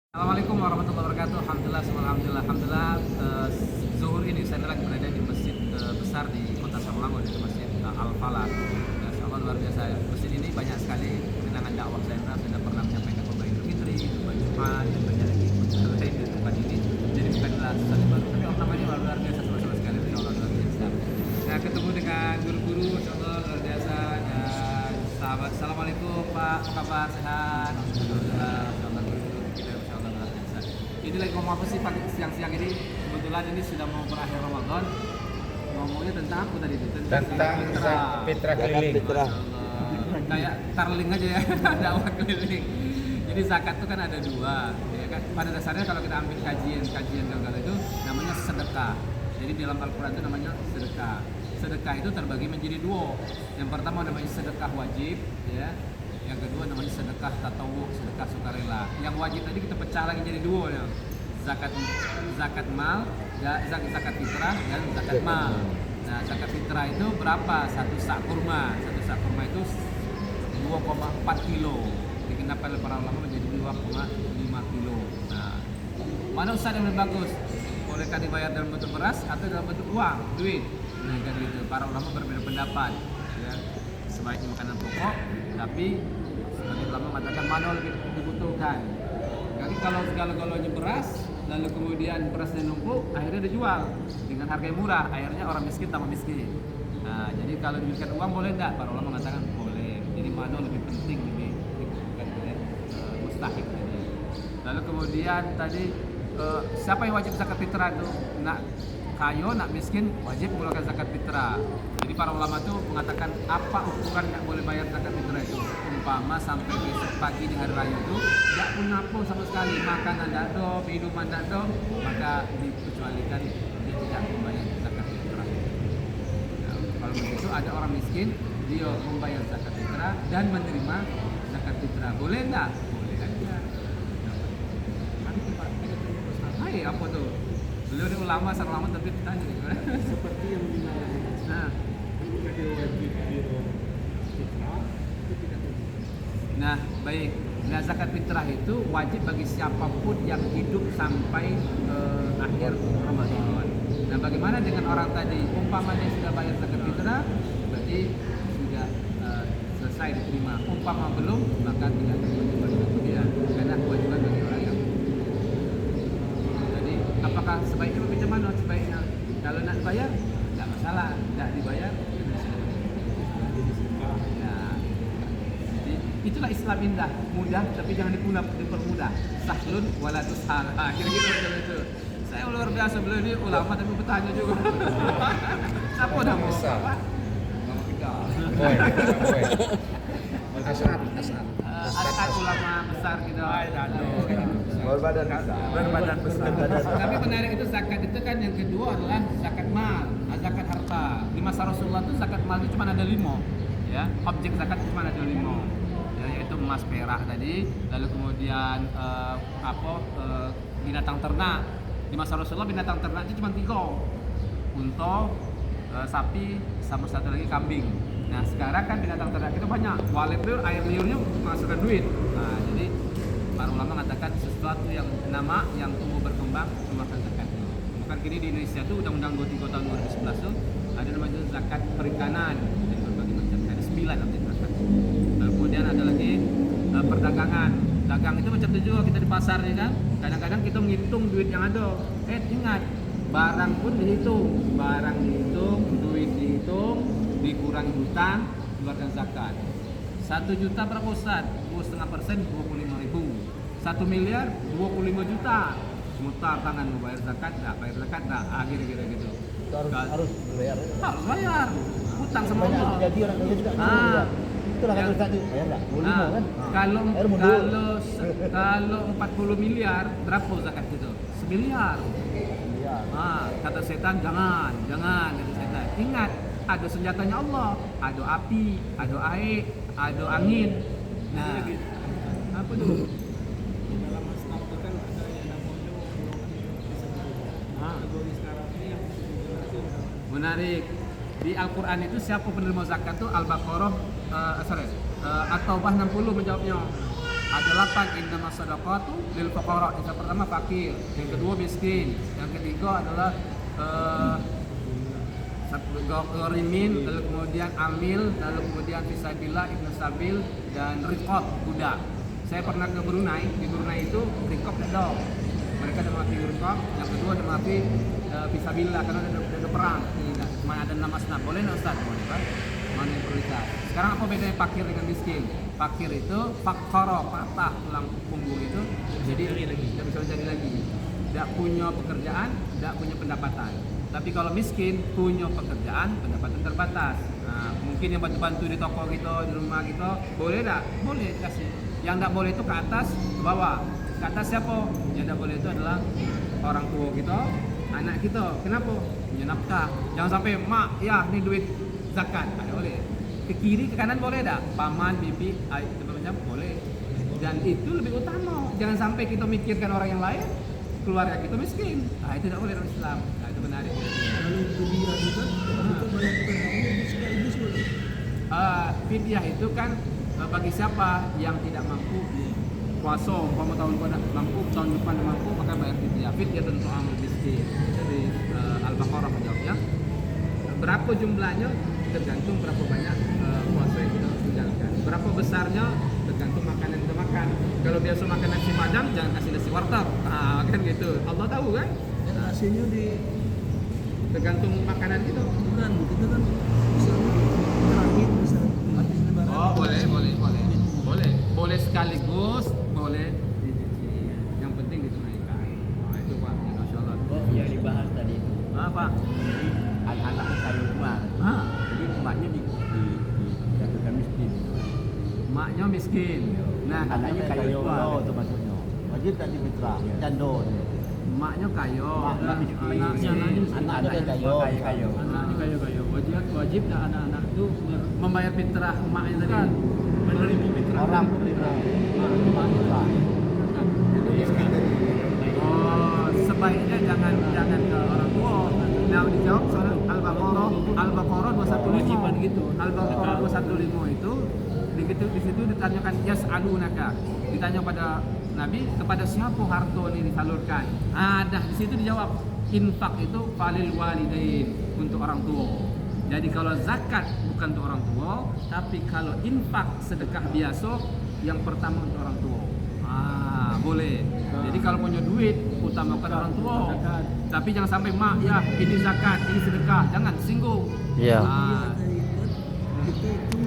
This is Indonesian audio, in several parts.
Assalamualaikum warahmatullahi wabarakatuh. Alhamdulillah. Zuhur ini saya lagi berada di masjid besar di Kota Samarang, di Masjid Al-Falah. Insyaallah luar biasa. Masjid ini banyak sekali kenangan dakwah saya pernah menyampaikan khutbah Idul Fitri, khutbah Jumat, dan banyak lagi hal lain di tempat ini. Jadi bukanlah sesuatu baru, tapi namanya luar biasa sama sekali. Insyaallah luar biasa. Saya ketemu dengan guru-guru, insyaallah luar biasa, dan sahabat. Assalamualaikum Pak, apa kabar? Sehat? Alhamdulillah. Ini lagi ngomong apa sih pagi siang-siang ini? Kebetulan ini sudah mau berakhir Ramadan. Ngomongnya tentang apa tadi itu? Tentang fitrah keliling. Kayak tarling aja ya, dakwah keliling. Jadi zakat itu kan ada dua, ya kan? Pada dasarnya kalau kita ambil kajian gagal itu namanya sedekah. Jadi di dalam Al-Quran itu namanya sedekah. Sedekah itu terbagi menjadi dua. Yang pertama namanya sedekah wajib, ya. Yang kedua namanya sedekah tatawwu, sedekah sukarela. Yang wajib tadi kita pecah lagi jadi dua ya. Zakat mal, zakat fitrah dan zakat mal. Nah, zakat fitrah itu berapa? Satu sak kurma. Satu sak kurma itu 2,4 kilo. Dikendapai oleh para ulama menjadi 2,5 kilo. Nah, mana ustaz yang lebih bagus? Bolehkah dibayar dalam bentuk beras atau dalam bentuk uang, duit? Nah, kan gitu. Para ulama berbeda pendapat. Ya. Sebaiknya makanan pokok, tapi sebagai ulama mengatakan mana lebih dibutuhkan. Jadi kalau segala-galanya beras, lalu kemudian berasnya numpuk, akhirnya dijual dengan harga yang murah, akhirnya orang miskin tambah miskin. Nah, jadi kalau diberikan uang boleh enggak? Para ulama mengatakan boleh. Jadi mana lebih penting, lebih bukan mustahik tadi. Lalu kemudian tadi siapa yang wajib zakat fitrah itu? Nak kaya, nak miskin wajib mengeluarkan zakat fitrah. Jadi para ulama itu mengatakan apa ukuran nggak boleh bayar zakat fitrah itu. Umpama sampai besok pagi di hari raya itu nggak punya apa sama sekali, makanan tidak ada, minuman tidak ada, maka dikecualikan dia tidak membayar zakat fitrah. Nah, kalau begitu ada orang miskin, dia membayar zakat fitrah dan menerima zakat fitrah. Boleh nggak? Boleh aja. Nanti Pak, hai apa tuh? Beliau ini ulama, sang ulama tapi ditanya gimana? Seperti yang dimana ketika dia wajib fitrah itu tidak wajib. Nah, baik. Nah, zakat fitrah itu wajib bagi siapapun yang hidup sampai akhir Ramadan. Nah, bagaimana dengan orang tadi? Umpama dia sudah bayar zakat fitrah, berarti sudah selesai diterima. Umpama belum, maka tidak ada kewajiban bagi dia. Karena kewajiban bagi orang yang apakah sebaiknya macam mana? Sebaiknya kalau nak bayar tidak masalah, tidak dibayar ya. Jadi itulah Islam indah, mudah tapi jangan dipermudah. Sahlun wala tushal. Kira-kira macam itu. Saya luar biasa, beliau ini ulama tapi bertanya juga. Siapa nama Bapak? Nama kita. Asad ulama besar gitu. Berbadan besar. Tapi menarik itu zakat itu kan yang kedua adalah zakat mal, zakat harta. Di masa Rasulullah itu zakat mal itu cuma ada 5, ya. Objek zakat itu cuma ada 5, ya, yaitu emas, perak tadi, lalu kemudian binatang ternak. Di masa Rasulullah binatang ternak itu cuma 3, unta, sapi, sama satu lagi kambing. Nah sekarang kan binatang ternak itu banyak, walet itu air liurnya masukkan duit. Nah jadi para ulama mengatakan sesuatu yang nama yang tumbuh berkembang keluarkan zakatnya. Bukan kini di Indonesia itu Undang-Undang 23 tahun 2011 itu ada namanya zakat perikanan, jadi berbagai macam, ada 9 nanti zakat. Nah, kemudian ada lagi perdagangan. Dagang itu macam itu juga, kita di pasar nih kan. Kadang-kadang kita menghitung duit yang ada. Ingat, barang pun dihitung, duit dihitung, dikurangi hutang, keluarkan zakat. 1 juta berapa Ustaz? 2,5%, 25.000. 1 miliar 25 juta. Mutar tangan mau bayar zakat enggak? Bayar zakat enggak? Kira-kira gitu. Harus bayar. Harus bayar. Hutang sama Allah. Jadi orang kaya juga bayar. Itulah kata Ustaz itu, bayar enggak? Nah, kalau 40 miliar berapa zakat itu? 1 miliar. Kata setan jangan kata setan. Ingat, ada senjatanya Allah, ada api, ada air, ada angin. Nah, apa tuh? Dalam Islam itu kan ada yang namanya kategori sekarang ini yang Menarik. Di Al-Quran itu siapa penerima zakat tuh Al-Baqarah At-Taubah 60 menjawabnya. Ada 8 innamas shadaqatu lil fuqara. Yang pertama fakir, yang kedua miskin, yang ketiga adalah gharimin, lalu kemudian amil, lalu kemudian fisabilillah, ibnu sabil, dan riqab, budak. Saya pernah ke Brunei. Di Brunei itu riqab ada. Mereka ada mati riqab, yang kedua ada mati fisabilillah karena ada perang. Tidak, cuma ada nama senap. Boleh nggak Ustaz? Boleh kan? Mana yang prioritas? Sekarang apa bedanya fakir dengan miskin? Fakir itu fakkara, patah tulang punggung itu, jadi tidak bisa mencari lagi. Tidak punya pekerjaan, tidak punya pendapatan. Tapi kalau miskin, punya pekerjaan, pendapatan terbatas. Nah, mungkin yang bantu-bantu di toko gitu, di rumah gitu, boleh tak? Boleh kasih. Yang tidak boleh itu ke atas, ke bawah. Ke atas siapa? Yang tidak boleh itu adalah orang tua kita, anak kita. Kenapa? Punya nafkah. Jangan sampai, mak, ya ini duit zakat. Ada boleh. Ke kiri, ke kanan boleh tak? Paman, bibi, ayah, macam boleh. Dan itu lebih utama. Jangan sampai kita mikirkan orang yang lain, keluarga kita miskin. Nah, itu tidak boleh dalam Islam. Nah, itu menarik. Kalau fidyah itu kita bayar petani sekaligus boleh. Fidyah itu kan bagi siapa yang tidak mampu puasa, umpama tahun mampu, tahun depan mampu, maka bayar fidyah. Fidyah tentu amal miskin. Dari Al-Baqarah menjawabnya. Berapa jumlahnya tergantung berapa banyak puasa yang kita tinggalkan. Berapa besarnya tergantung makanan yang kita makan. Kalau biasa makan nasi padang, jangan kasih nasi warteg. Kan gitu. Allah tahu kan? Nasinya di Tergantung makanan kita. bukan kita kan misalnya terakhir bisa habis lebaran. Oh, boleh sekaligus, boleh yang penting ditunaikan. Itu Pak, Masya Allah. Oh, yang dibahas tadi itu. Apa? Anak-anak kayu rumah. Jadi emaknya dijatuhkan miskin. Maknya miskin. Nah, Anaknya kayu rumah itu maksudnya. Wajib tadi fitrah, jando. maknya kayo. Maknya miskin. Anaknya kayu. Anaknya kayo. Wajib dah anak-anak itu membayar fitrah maknya tadi. Bukan. Menerima fitrah. Orang fitrah. Oh, sebaiknya jangan ke orang tua. Nah, dijawab soal Al-Baqarah 215 gitu. Al-Baqarah 215 itu di situ ditanyakan yas'alunaka. Ditanya pada Nabi, kepada siapa harta ini disalurkan? Dah di situ dijawab infak itu falil walidain, untuk orang tua. Jadi kalau zakat bukan untuk orang tua, tapi kalau infak sedekah biasa yang pertama untuk orang tua. Boleh. Jadi kalau punya duit utamakan orang tua. Tapi jangan sampai mak ya ini zakat, ini sedekah, jangan singgung. Iya. Kita itu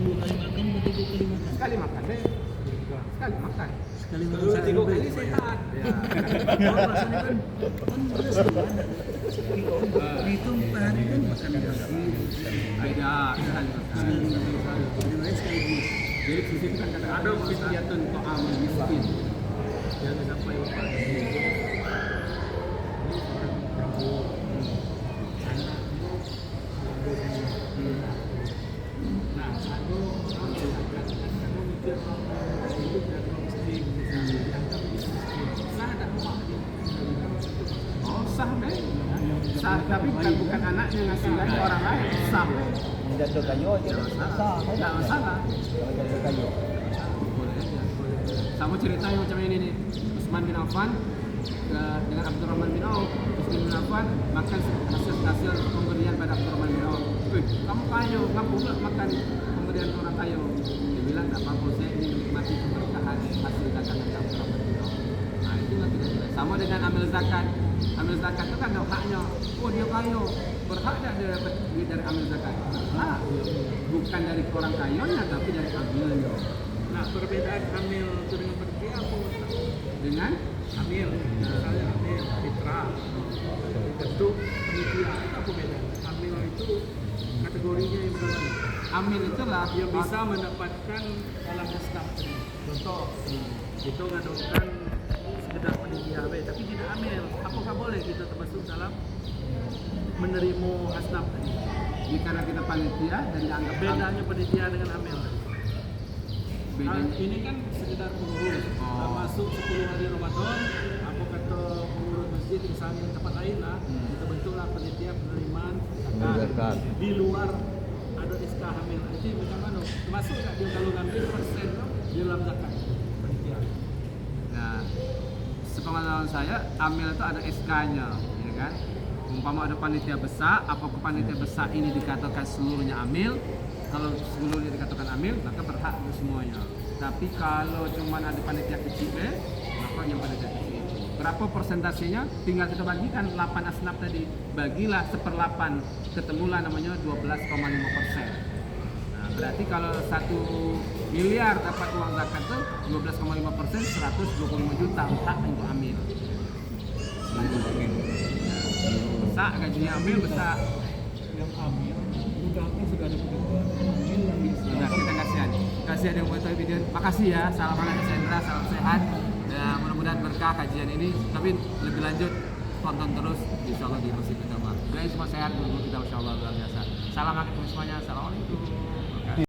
2 kali makan berarti 2 kali makan. Sekali makan deh. Sekali makan. Sekali makan sehari baik. sehat. Ya. Oh, rasanya kan beres kan. Itu 4 hari kan makan lagi. Ada sekali makan. Sekali makan sekaligus. Jadi di situ kan ada fidyatun ta'amul miskin. Jangan sampai lupa. Sah deh. Sah, tapi bukan anaknya ngasih lagi orang lain. Sah. Jando kayu aja. Tidak masalah. Jando kayu. Boleh aja. Sama cerita yang macam ini nih. Utsman bin Affan dengan Abdurrahman bin Auf. Utsman bin Affan makan hasil pemberian pada Abdurrahman bin Auf. Kamu kayu, kamu pula makan pemberian orang kayu. Dia bilang tak apa-apa, saya ingin menikmati keberkahan hasil dagangan Abdurrahman bin Auf. Nah itu kan tidak boleh. Sama dengan amil zakat. Amil zakat itu kan ada haknya. Oh dia kayu, berhak tak dia dapat duit dari amil zakat? Bukan dari orang kayanya, tapi dari amilnya. Nah, perbedaan amil itu dengan fidyah apa? Dengan Amil, misalnya amil fitrah. Bentuk penitia itu apa beda? Amil itu kategorinya yang berapa? amil itulah Yang bisa mendapatkan dalam Islam tadi. Contoh, itu ngadukan sekedar penitia tapi tidak amil. Apakah boleh kita termasuk dalam menerima asnaf tadi? Ini karena kita panitia dan dianggap Bedanya penitia dengan amil. bedanya. Ini kan sekedar pengurus. Masuk 10 hari Ramadan, apa kata pengurus masjid misalnya tempat lain lah, kita bentuklah penitia penerimaan zakat. Di luar ada SK hamil. Itu macam mana? Termasuk tak dia kalau ngambil persen tu di dalam zakat. Ya, sepengetahuan saya amil itu ada SK-nya, ya kan? Umpama ada panitia besar, apakah panitia besar ini dikatakan seluruhnya amil? Kalau seluruhnya dikatakan amil, maka berhak untuk semuanya. Tapi kalau cuma ada panitia kecil, maka yang panitia kecil. Berapa persentasenya? Tinggal kita bagikan 8 asnaf tadi. Bagilah 1/8, ketemulah namanya 12,5%. Nah, berarti kalau 1 miliar dapat uang zakat itu 12,5%, 125 juta hak untuk amil. Besar gajinya amil besar. Yang ambil udahnya sudah ada ketentuan. Sudah kita kasihan yang buat video. Makasih ya, salam hangat Sendra, salam sehat. Ya, mudah-mudahan berkah kajian ini. Tapi lebih lanjut tonton terus insya Allah di Masjid Utama. Guys, semua sehat, guru kita insya Allah luar biasa. Salam hangat semuanya. Assalamualaikum.